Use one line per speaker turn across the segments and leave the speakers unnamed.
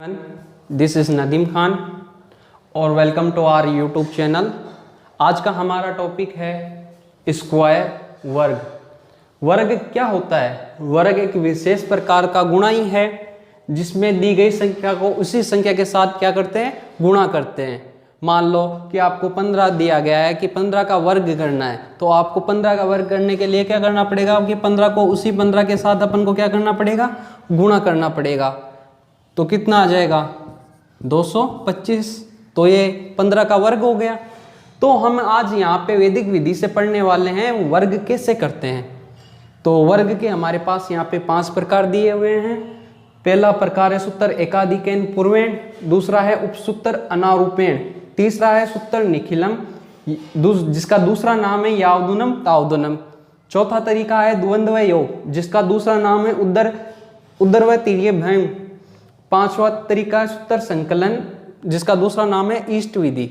This is Nadeem Khan और welcome to our YouTube channel. आज का हमारा टॉपिक है स्क्वायर वर्ग। वर्ग क्या होता है? वर्ग एक विशेष प्रकार का गुणा ही है जिसमें दी गई संख्या को उसी संख्या के साथ क्या करते हैं? गुणा करते हैं। मान लो कि आपको 15 दिया गया है कि 15 का वर्ग करना है, तो आपको 15 का वर्ग करने के लिए क्या करना पड़ेगा कि 15 को उसी 15 के साथ अपन को क्या करना पड़ेगा? गुणा करना पड़ेगा। तो कितना आ जाएगा? 225। तो ये 15 का वर्ग हो गया। तो हम आज यहाँ पे वैदिक विधि से पढ़ने वाले हैं वर्ग कैसे करते हैं। तो वर्ग के हमारे पास यहाँ पे 5 प्रकार दिए हुए हैं। पहला प्रकार है सूत्र एकाधिकेन पूर्वेण, दूसरा है उपसूत्र अनारूपेण, तीसरा है सूत्र निखिलम जिसका दूसरा नाम है यावदुनम तावदुनम, चौथा तरीका है द्वंद्व योग जिसका दूसरा नाम है उदरवतीर्य भंग, पांचवा तरीका है सूत्र संकलन जिसका दूसरा नाम है ईस्ट विधि।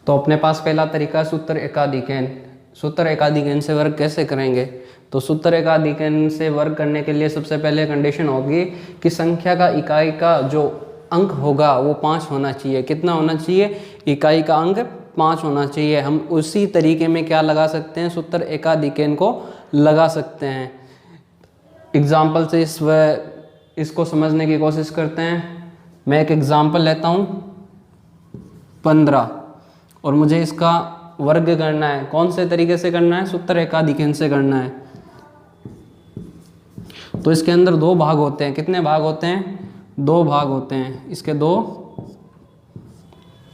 तो अपने पास पहला तरीका है सूत्र एकाधिकेन। सूत्र एकाधिकेन से वर्ग कैसे करेंगे? तो सूत्र एकाधिकेन से वर्ग करने के लिए सबसे पहले कंडीशन होगी कि संख्या का इकाई का जो अंक होगा वो 5 होना चाहिए। कितना होना चाहिए? इकाई का अंक 5 होना चाहिए। हम उसी तरीके में क्या लगा सकते हैं? सूत्र एकाधिकेन को लगा सकते हैं। एग्जाम्पल से इसको समझने की कोशिश करते हैं। मैं एक एग्जाम्पल लेता हूँ 15 और मुझे इसका वर्ग करना है। कौन से तरीके से करना है? सूत्र एकाधिकेन से करना है। तो इसके अंदर 2 भाग होते हैं। कितने भाग होते हैं? 2 भाग होते हैं। इसके 2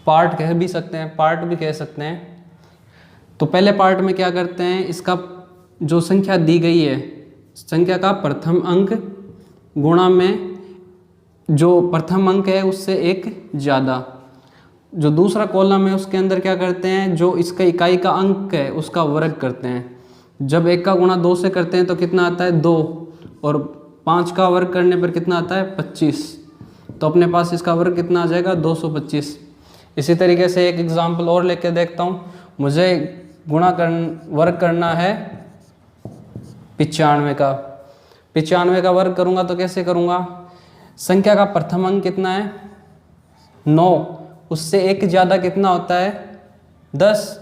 पार्ट कह भी सकते हैं, पार्ट भी कह सकते हैं। तो पहले पार्ट में क्या करते हैं? इसका जो संख्या दी गई है, संख्या का प्रथम अंक गुणा में जो प्रथम अंक है उससे एक ज़्यादा, जो दूसरा कॉलम है उसके अंदर क्या करते हैं? जो इसका इकाई का अंक है उसका वर्ग करते हैं। जब 1 का गुणा 2 से करते हैं तो कितना आता है? 2, और 5 का वर्ग करने पर कितना आता है? 25। तो अपने पास इसका वर्ग कितना आ जाएगा? 225। इसी तरीके से एक एग्जाम्पल और लेके देखता हूँ। मुझे वर्ग करना है 95 का। 95 का वर्ग करूँगा तो कैसे करूँगा? संख्या का प्रथम अंक कितना है? 9, उससे एक ज़्यादा कितना होता है? 10।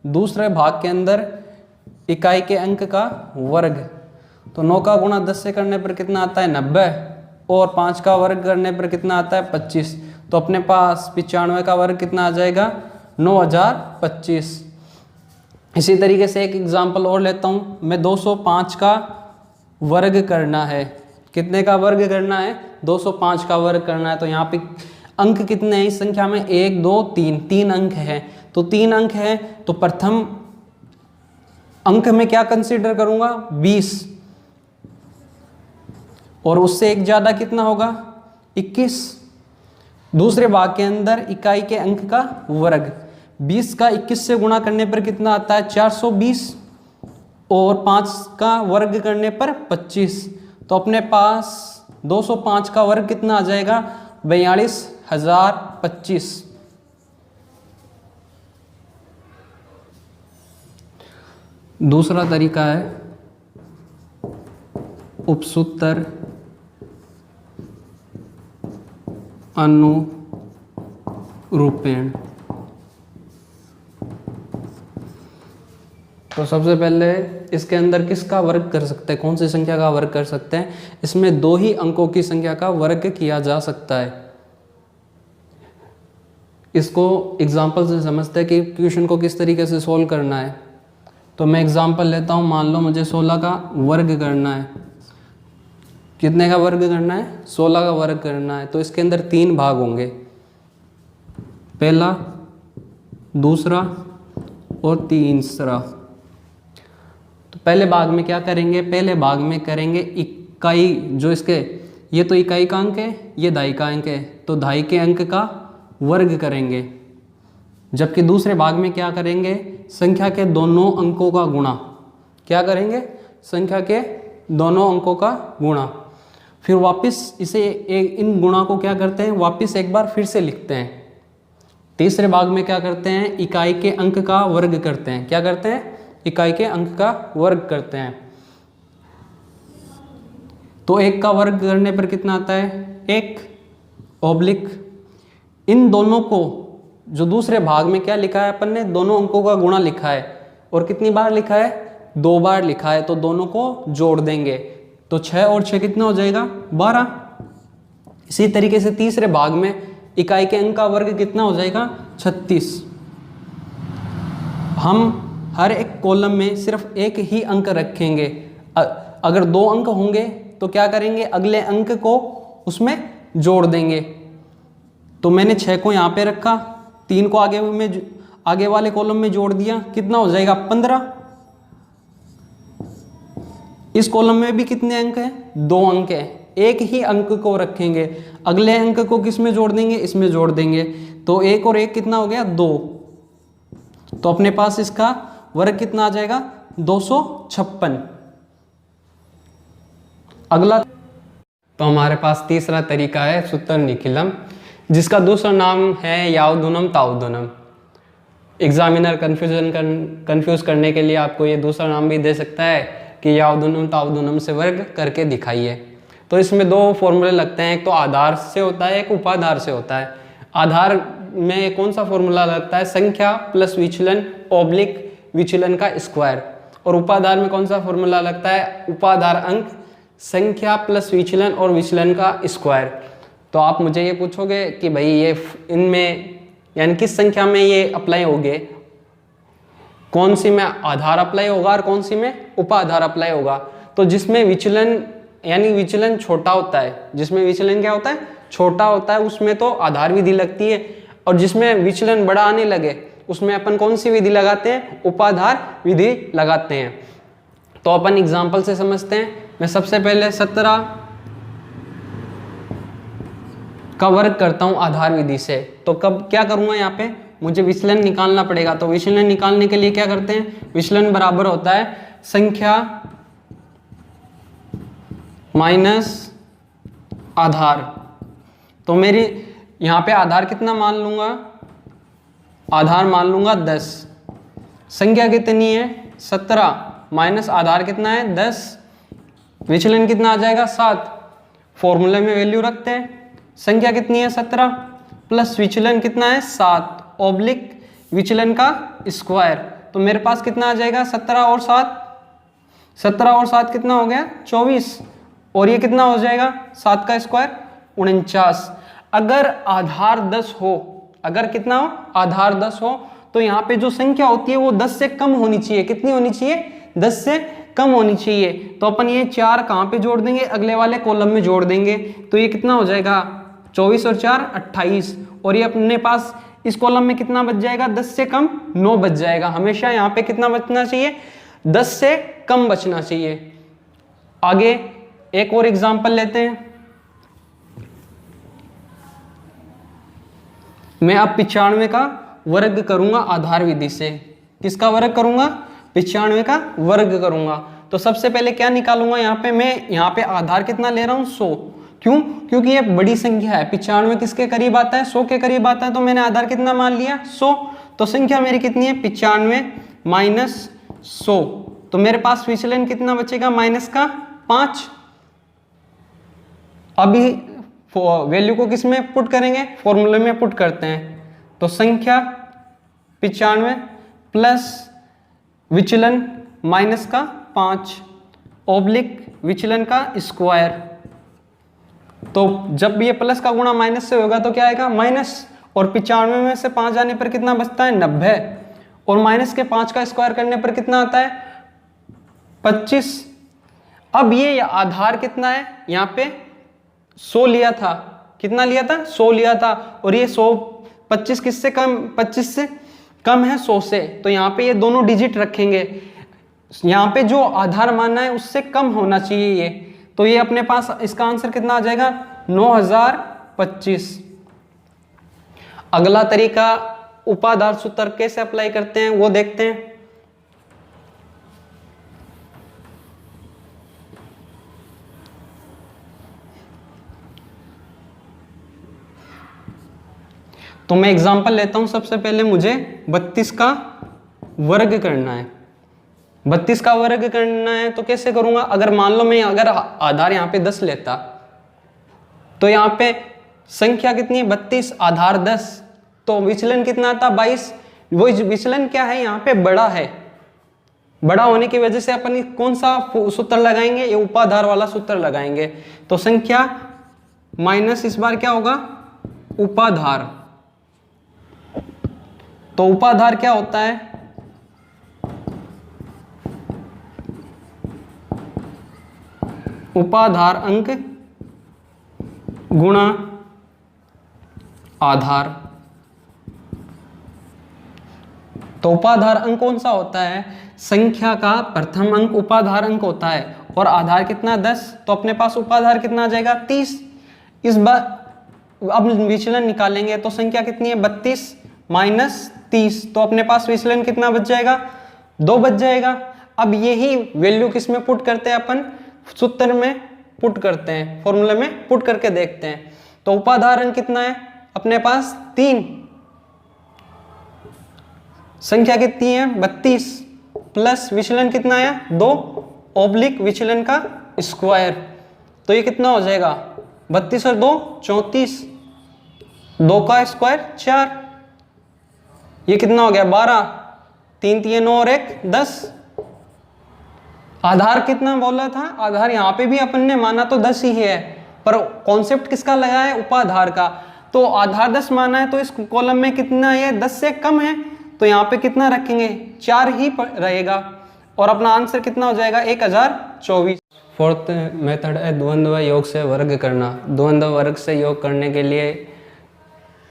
दूसरे भाग के अंदर इकाई के अंक का वर्ग, तो 9 का गुणा 10 से करने पर कितना आता है? 90, और 5 का वर्ग करने पर कितना आता है? 25। तो अपने पास 95 का वर्ग कितना आ जाएगा? 9025। इसी तरीके से एक एग्जाम्पल और लेता हूँ। मैं 205 का वर्ग करना है। कितने का वर्ग करना है? 205 का वर्ग करना है। तो यहाँ पे अंक कितने हैं इस संख्या में? 1 2 3, 3 अंक है। तो 3 अंक है तो प्रथम अंक में क्या कंसीडर करूंगा? 20, और उससे एक ज्यादा कितना होगा? 21। दूसरे भाग के अंदर इकाई के अंक का वर्ग, 20 का 21 से गुणा करने पर कितना आता है? 420, और 5 का वर्ग करने पर 25। तो अपने पास 205 का वर्ग कितना आ जाएगा? 42,025। दूसरा तरीका है उपसूत्र अनुरूपेण। तो सबसे पहले इसके अंदर किसका वर्ग कर सकते हैं? कौन सी संख्या का वर्ग कर सकते हैं? इसमें 2 ही अंकों की संख्या का वर्ग किया जा सकता है। इसको एग्जाम्पल से समझते हैं कि क्वेश्चन को किस तरीके से सोल्व करना है। तो मैं एग्जाम्पल लेता हूँ। मान लो मुझे 16 का वर्ग करना है। कितने का वर्ग करना है? 16 का वर्ग करना है। तो इसके अंदर 3 भाग होंगे, पहला, दूसरा और तीसरा। तो पहले भाग में क्या करेंगे? पहले भाग में करेंगे इकाई, जो इसके, ये तो इकाई का अंक है, ये दाई का अंक है, तो दाई के अंक का वर्ग करेंगे। जबकि दूसरे भाग में क्या करेंगे? संख्या के दोनों अंकों का गुणा। क्या करेंगे? संख्या के दोनों अंकों का गुणा। फिर वापस इसे इन गुणा को क्या करते हैं? वापस एक बार फिर से लिखते हैं। तीसरे भाग में क्या करते हैं? इकाई के अंक का वर्ग करते हैं। क्या करते हैं? इकाई के अंक का वर्ग करते हैं। तो 1 का वर्ग करने पर कितना आता है 1 ऑब्लिक इन दोनों को जो दूसरे भाग में क्या लिखा है अपन ने, दोनों अंकों का गुणा लिखा है और कितनी बार लिखा है 2 बार लिखा है, तो दोनों को जोड़ देंगे तो 6 और 6 कितना हो जाएगा 12। इसी तरीके से तीसरे भाग में इकाई के अंक का वर्ग कितना हो जाएगा 36। हम हर एक कॉलम में सिर्फ एक ही अंक रखेंगे, अगर 2 अंक होंगे तो क्या करेंगे अगले अंक को उसमें जोड़ देंगे। तो मैंने 6 को यहाँ पे रखा, 3 को आगे वाले कॉलम में जोड़ दिया, कितना हो जाएगा 15। इस कॉलम में भी कितने अंक हैं 2 अंक हैं, एक ही अंक को रखेंगे, अगले अंक को किस में जोड़ देंगे इसमें जोड़ देंगे, तो 1 और 1 कितना हो गया 2। तो अपने पास इसका वर्ग कितना आ जाएगा 256। अगला तो हमारे पास तीसरा तरीका है सूत्र निखिलम, जिसका दूसरा नाम है यावधुनम तावधुनम। एग्जामिनर कंफ्यूज करने के लिए आपको ये दूसरा नाम भी दे सकता है कि यावधुनम तावधुनम से वर्ग करके दिखाइए। तो इसमें 2 फॉर्मूले लगते हैं, एक तो आधार से होता है, एक उपाधार से होता है। आधार में कौन सा फॉर्मूला लगता है संख्या प्लस विचलन ऑब्लिक विचलन का स्क्वायर, और उपाधार में कौन सा फॉर्मूला लगता है उपाधार अंक संख्या प्लस विचलन और विचलन का स्क्वायर। तो आप मुझे ये पूछोगे कि भाई ये इनमें यानी किस संख्या में ये अप्लाई होंगे, कौन सी में आधार अप्लाई होगा और कौन सी में उपाधार अप्लाई होगा। तो जिसमें विचलन यानी विचलन छोटा होता है, जिसमें विचलन क्या होता है छोटा होता है, उसमें तो आधार विधि लगती है, और जिसमें विचलन बड़ा आने लगे उसमें अपन कौन सी विधि लगाते हैं उपाधार विधि लगाते हैं। तो अपन एग्जाम्पल से समझते हैं। मैं सबसे पहले 17 का वर्ग करता हूं आधार विधि से, तो कब क्या करूंगा यहाँ पे मुझे विचलन निकालना पड़ेगा। तो विचलन निकालने के लिए क्या करते हैं, विचलन बराबर होता है संख्या माइनस आधार। तो मेरी यहाँ पे आधार कितना मान लूंगा, आधार मान लूंगा 10, संख्या कितनी है 17 माइनस आधार कितना है 10, विचलन कितना आ जाएगा 7। फॉर्मूले में वैल्यू रखते हैं, संख्या कितनी है 17 प्लस विचलन कितना है 7 ऑब्लिक विचलन का स्क्वायर। तो मेरे पास कितना आ जाएगा 17 और 7 कितना हो गया 24, और ये कितना हो जाएगा 7 का स्क्वायर 49। अगर आधार 10 हो, अगर कितना हो आधार 10 हो, तो यहाँ पे जो संख्या होती है वो 10 से कम होनी चाहिए। कितनी होनी चाहिए 10 से कम होनी चाहिए। तो अपन ये 4 कहाँ पे जोड़ देंगे अगले वाले कॉलम में जोड़ देंगे, तो ये कितना हो जाएगा 24 और 4 28, और ये अपने पास इस कॉलम में कितना बच जाएगा 10 से कम 9 बच जाएगा। हमेशा यहाँ पे कितना बचना चाहिए 10 से कम बचना चाहिए। आगे एक और एग्जांपल लेते हैं। मैं अब 95 का वर्ग करूंगा आधार विधि से। किसका वर्ग करूंगा 95 का वर्ग करूंगा। तो सबसे पहले क्या निकालूंगा यहाँ पे, मैं यहाँ पे आधार कितना ले रहा हूँ 100। क्यों, क्योंकि ये बड़ी संख्या है। 95 किसके करीब आता है 100 के करीब आता है, तो मैंने आधार कितना मान लिया 100। तो संख्या मेरी कितनी है 95 माइनस 100, तो मेरे पास विचलन कितना बचेगा माइनस का 5। अभी वैल्यू को किस में पुट करेंगे फॉर्मूले में पुट करते हैं। तो संख्या 95 प्लस विचलन माइनस का 5 ऑब्लिक विचलन का स्क्वायर। तो जब ये प्लस का गुणा माइनस से होगा तो क्या आएगा माइनस, और 95 में से 5 जाने पर कितना बचता है 90, और माइनस के 5 का स्क्वायर करने पर कितना आता है 25। अब ये आधार कितना है यहाँ पे 100 लिया था, कितना लिया था 100 लिया था, और ये 100 25 किससे कम 25 से कम है 100 से, तो यहाँ पे ये दोनों डिजिट रखेंगे। यहाँ पे जो आधार मानना है उससे कम होना चाहिए ये, तो ये अपने पास इसका आंसर कितना आ जाएगा 9025। अगला तरीका उपाधार सूत्र कैसे अप्लाई करते हैं वो देखते हैं। तो मैं एग्जांपल लेता हूं। सबसे पहले मुझे 32 का वर्ग करना है। 32 का वर्ग करना है तो कैसे करूंगा? अगर मान लो मैं अगर आधार यहाँ पे 10 लेता तो यहाँ पे संख्या कितनी है? 32, आधार 10, तो विचलन कितना आता? 22। वो विचलन क्या है? यहाँ पे बड़ा है। बड़ा होने की वजह से अपन कौन सा सूत्र लगाएंगे? ये उपाधार वाला सूत्र लगाएंगे। तो संख्या माइनस इस बार क्या होगा? उपाधार। तो उपाधार क्या होता है? उपाधार अंक गुणा आधार। तो उपाधार अंक कौन सा होता है? संख्या का प्रथम अंक उपाधार अंक होता है और आधार कितना? 10। तो अपने पास उपाधार कितना आ जाएगा? 30। इस बार अब विचलन निकालेंगे तो संख्या कितनी है? 32 माइनस 30, तो अपने पास विचलन कितना बच जाएगा? 2 बच जाएगा। अब यही वैल्यू किस में पुट करते हैं? अपन सूत्र में पुट करते हैं, फॉर्मूले में पुट करके देखते हैं। तो उपाधार अंक कितना है अपने पास? 3। संख्या कितनी है? 32 प्लस विचलन कितना आया? 2 ऑब्लिक विचलन का स्क्वायर। तो ये कितना हो जाएगा? 32 और 2 34, 2 का स्क्वायर 4, ये कितना हो गया? 12, 3 3 9 और 1 10। आधार कितना बोला था? आधार यहाँ पे भी अपन ने माना तो 10 ही है, पर कॉन्सेप्ट किसका लगा है? उपाधार का। तो आधार 10 माना है तो इस कॉलम में कितना है? 10 से कम है, तो यहाँ पे कितना रखेंगे? 4 ही रहेगा और अपना आंसर कितना हो जाएगा? 1024। फोर्थ मेथड है द्वंद्व योग से वर्ग करना। द्वंद्व वर्ग से योग करने के लिए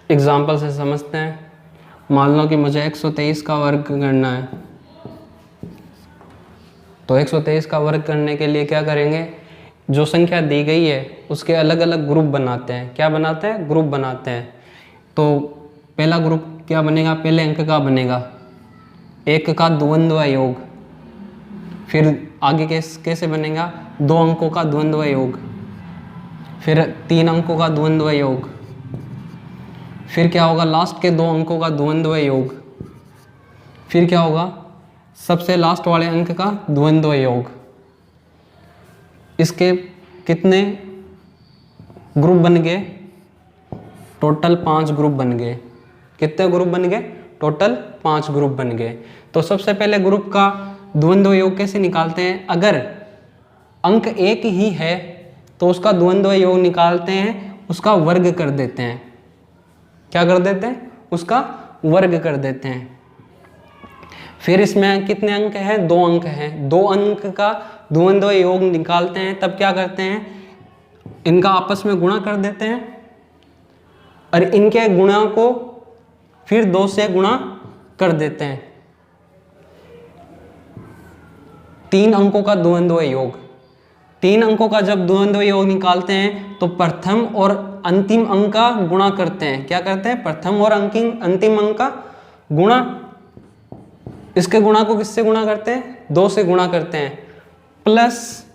एग्जाम्पल से समझते हैं। मान लो कि मुझे 123 का वर्ग करना है, तो 123 का वर्ग करने के लिए क्या करेंगे? जो संख्या दी गई है उसके अलग अलग ग्रुप बनाते हैं। क्या बनाते हैं? ग्रुप बनाते हैं। तो पहला ग्रुप क्या बनेगा? पहले अंक का बनेगा 1 का द्वंद्व योग। फिर आगे कैसे बनेगा? 2 अंकों का द्वंद्व योग। फिर 3 अंकों का द्वंद्व योग। फिर क्या होगा? लास्ट के 2 अंकों का द्वंद्व योग। फिर क्या होगा? सबसे लास्ट वाले अंक का द्वंद्व योग। इसके कितने ग्रुप बन गए? टोटल 5 ग्रुप बन गए। कितने ग्रुप बन गए? टोटल 5 ग्रुप बन गए। तो सबसे पहले ग्रुप का द्वंद्व योग कैसे निकालते हैं? अगर अंक 1 ही है तो उसका द्वंद्व योग निकालते हैं, उसका वर्ग कर देते हैं। क्या कर देते हैं? उसका वर्ग कर देते हैं। फिर इसमें कितने अंक हैं? 2 अंक हैं। 2 अंक का द्वंद्व योग निकालते हैं, तब क्या करते हैं? इनका आपस में गुणा कर देते हैं और इनके गुणा को फिर 2 से गुणा कर देते हैं। 3 अंकों का द्वंद्व योग। 3 अंकों का जब द्वंद्व योग निकालते हैं तो प्रथम और अंतिम अंक का गुणा करते हैं। क्या करते हैं? प्रथम और अंतिम अंक का गुणा। इसके गुणा को किससे गुणा करते हैं? 2 से गुणा करते हैं, प्लस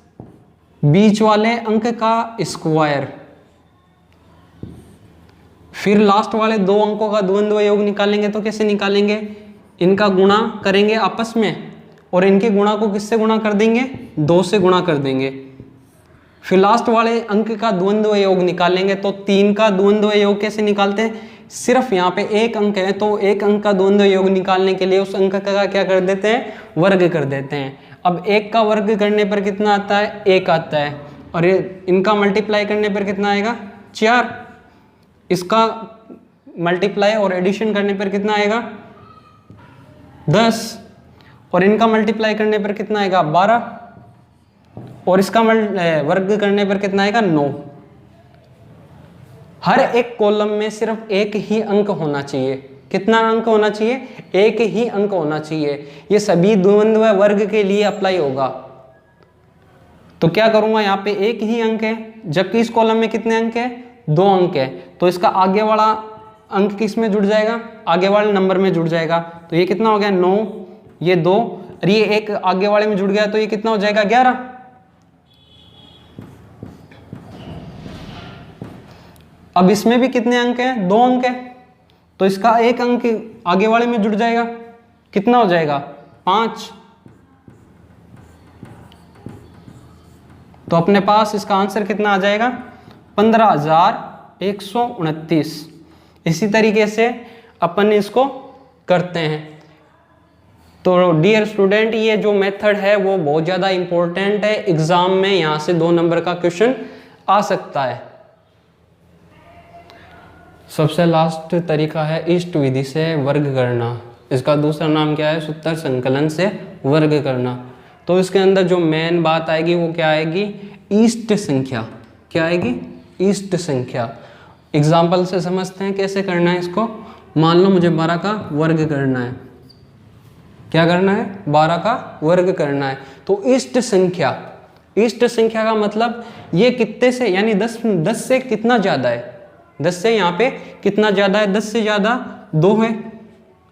बीच वाले अंक का स्क्वायर। फिर लास्ट वाले 2 अंकों का द्वंद्व योग निकालेंगे तो कैसे निकालेंगे? इनका गुणा करेंगे आपस में और इनके गुणा को किससे गुणा कर देंगे? 2 से गुणा कर देंगे। फिर लास्ट वाले अंक का द्वंद्व योग निकालेंगे तो 3 का द्वंद्व योग कैसे निकालते हैं? सिर्फ यहाँ पे 1 अंक है तो 1 अंक का द्वंद्व योग निकालने के लिए उस अंक का क्या कर देते हैं? वर्ग कर देते हैं। अब 1 का वर्ग करने पर कितना आता है? 1 आता है। और इनका मल्टीप्लाई करने पर कितना आएगा? 4। इसका मल्टीप्लाई और एडिशन करने पर कितना आएगा? 10। और इनका मल्टीप्लाई करने पर कितना आएगा? 12। और इसका वर्ग करने पर कितना आएगा? 9। हर एक कॉलम में सिर्फ 1 ही अंक होना चाहिए। कितना अंक होना चाहिए? 1 ही अंक होना चाहिए। ये सभी द्वंद्व वर्ग के लिए अप्लाई होगा। तो क्या करूंगा? यहाँ पे 1 ही अंक है, जबकि इस कॉलम में कितने अंक है? 2 अंक है। तो इसका आगे वाला अंक किस में जुड़ जाएगा? आगे वाले नंबर में जुड़ जाएगा। तो ये कितना हो गया? 9, ये 2 और ये 1 आगे वाले में जुड़ गया तो ये कितना हो जाएगा? 11। अब इसमें भी कितने अंक हैं? 2 अंक है, तो इसका 1 अंक आगे वाले में जुड़ जाएगा। कितना हो जाएगा? 5। तो अपने पास इसका आंसर कितना आ जाएगा 15,129। इसी तरीके से अपन इसको करते हैं। तो डियर स्टूडेंट, ये जो मेथड है वो बहुत ज़्यादा इम्पोर्टेंट है, एग्जाम में यहाँ से 2 नंबर का क्वेश्चन आ सकता है। सबसे लास्ट तरीका है ईस्ट विधि से वर्ग करना। इसका दूसरा नाम क्या है? सूत्र संकलन से वर्ग करना। तो इसके अंदर जो मेन बात आएगी वो क्या आएगी? ईस्ट संख्या। क्या आएगी? ईस्ट संख्या। एग्जाम्पल से समझते हैं कैसे करना है इसको। मान लो मुझे 12 का वर्ग करना है। क्या करना है? 12 का वर्ग करना है। तो ईस्ट संख्या, ईस्ट संख्या का मतलब ये कितने से, यानी 10 से कितना ज़्यादा है? 10 से यहाँ पे कितना ज़्यादा है? 10 से ज़्यादा 2 है।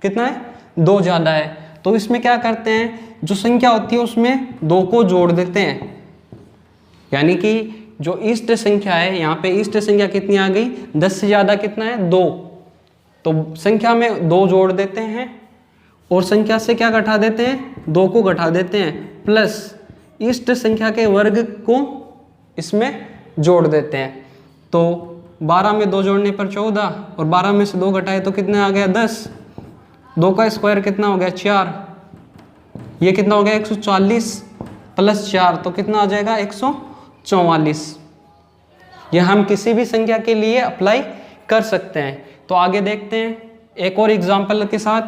कितना है? 2 ज़्यादा है। तो इसमें क्या करते हैं, जो संख्या होती है उसमें 2 को जोड़ देते हैं। यानी कि जो ईस्ट संख्या है, यहाँ पे ईस्ट संख्या कितनी आ गई? 10 से ज़्यादा कितना है? 2। तो संख्या में 2 जोड़ देते हैं और संख्या से क्या घटा देते हैं? 2 को घटा देते हैं, प्लस ईस्ट संख्या के वर्ग को इसमें जोड़ देते हैं। तो 12 में 2 जोड़ने पर 14 और 12 में से 2 घटाए तो कितना आ गया? 10। 2 का स्क्वायर कितना हो गया? 4। ये कितना हो गया? 140 प्लस 4 तो कितना आ जाएगा? 144। ये हम किसी भी संख्या के लिए अप्लाई कर सकते हैं। तो आगे देखते हैं एक और एग्जाम्पल के साथ।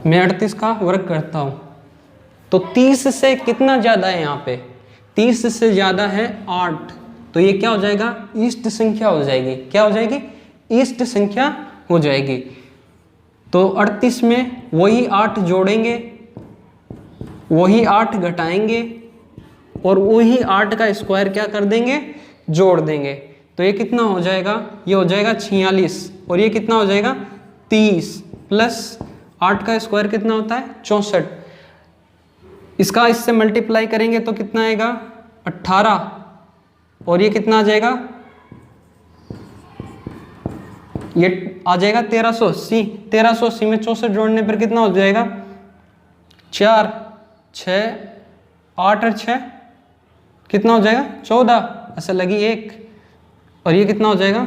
मैं 38 का वर्ग करता हूं तो 30 से कितना ज्यादा है? यहाँ पे 30 से ज्यादा है 8। तो ये क्या हो जाएगा? ईस्ट संख्या हो जाएगी। क्या हो जाएगी? ईस्ट संख्या हो जाएगी। तो 38 में वही 8 जोड़ेंगे, वही 8 घटाएंगे और वही 8 का स्क्वायर क्या कर देंगे? जोड़ देंगे। तो ये कितना हो जाएगा? ये हो जाएगा 46 और ये कितना हो जाएगा? 30 प्लस 8 का स्क्वायर कितना होता है? 64। इसका इससे मल्टीप्लाई करेंगे तो कितना आएगा? 18 और ये कितना आ जाएगा? ये आ जाएगा 1380। 1380 में 64 जोड़ने पर कितना हो जाएगा? 4 6 8 और 6 कितना हो जाएगा? 14। ऐसे लगी 1 और ये कितना हो जाएगा?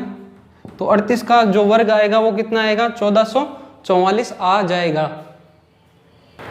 तो 38 का जो वर्ग आएगा वो कितना आएगा? 1444 आ जाएगा।